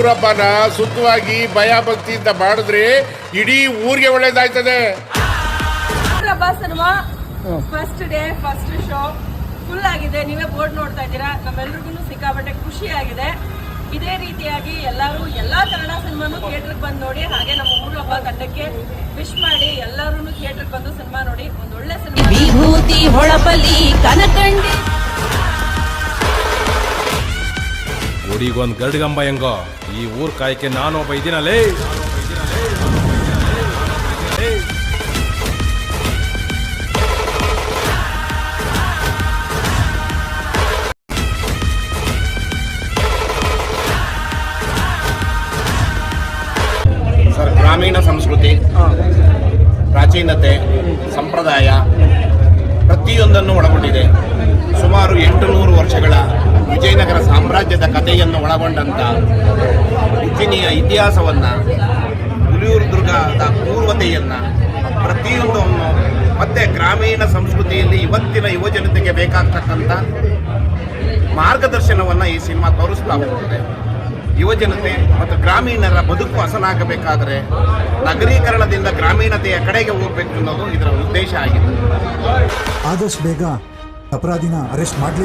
ಊರ ಹಬ್ಬನ ಸುಖವಾಗಿ ಭಯ ಭಕ್ತಿಯಿಂದ ಮಾಡಿದ್ರೆ ಇಡೀ ಊರಿಗೆ ಒಳ್ಳೇದಾಯ್ತದೆ. ಹಬ್ಬ cinema first day first show full ಆಗಿದೆ. ನೀವೇ ಬೋರ್ಡ್ ನೋಡ್ತಾ ಇದ್ದೀರಾ. ನಮ್ಮೆಲ್ರಿಗೂ ಸಿಕ್ಕಾಪಟ್ಟೆ ಖುಷಿ ಆಗಿದೆ. ಇದೇ ರೀತಿಯಾಗಿ ಎಲ್ಲಾ ಕನ್ನಡ ಸಿನಿಮಾನು ಥಿಯೇಟರ್ಗೆ ಬಂದು ನೋಡಿ. ಹಾಗೆ ನಮ್ಮ ಊರ ಹಬ್ಬ ತಂಡಕ್ಕೆ ವಿಶ್ ಮಾಡಿ ಎಲ್ಲರೂ ಥಿಯೇಟರ್ಗೆ ಬಂದು ಸಿನಿಮಾ ನೋಡಿ. ಒಂದು ಒಳ್ಳೆ ಸಿನಿಮಾ. ವಿಭೂತಿ ಹೊಳಪಲಿ ಕನಕಂಡಿ ಊರಿಗೊಂದು ಗರ್ಡ್ಗಂಬ ಹೆಂಗೋ ಈ ಊರ್ ಕಾಯಕ್ಕೆ ನಾನೊಬ್ಬ ಇದ್ದೀನಲ್ಲೇ. ಸರ್, ಗ್ರಾಮೀಣ ಸಂಸ್ಕೃತಿ, ಪ್ರಾಚೀನತೆ, ಸಂಪ್ರದಾಯ ಪ್ರತಿಯೊಂದನ್ನು ಒಳಗೊಂಡಿದೆ. ಸುಮಾರು 800 ವರ್ಷಗಳ ವಿಜಯನಗರ ಸಾಮ್ರಾಜ್ಯದ ಕಥೆಯನ್ನು ಒಳಗೊಂಡಂಥ ಉಜ್ಜಿನಿಯ ಇತಿಹಾಸವನ್ನು, ಹುಲಿಯೂರು ದುರ್ಗದ ಪೂರ್ವತೆಯನ್ನು, ಪ್ರತಿಯೊಂದನ್ನು ಮತ್ತು ಗ್ರಾಮೀಣ ಸಂಸ್ಕೃತಿಯಲ್ಲಿ ಇವತ್ತಿನ ಯುವಜನತೆಗೆ ಬೇಕಾಗ್ತಕ್ಕಂಥ ಮಾರ್ಗದರ್ಶನವನ್ನು ಈ ಸಿನಿಮಾ ತೋರಿಸ್ತಾ ಹೋಗ್ತದೆ. ಯುವಜನತೆ ಮತ್ತು ಗ್ರಾಮೀಣರ ಬದುಕು ಹಸನಾಗಬೇಕಾದರೆ ನಗರೀಕರಣದಿಂದ ಗ್ರಾಮೀಣತೆಯ ಕಡೆಗೆ ಹೋಗಬೇಕು ಅನ್ನೋದು ಇದರ ಉದ್ದೇಶ ಆಗಿದೆ. ಆದಷ್ಟು ಬೇಗ ಅಪರಾಧಿನ ಅರೆಸ್ಟ್ ಮಾಡಲಿ.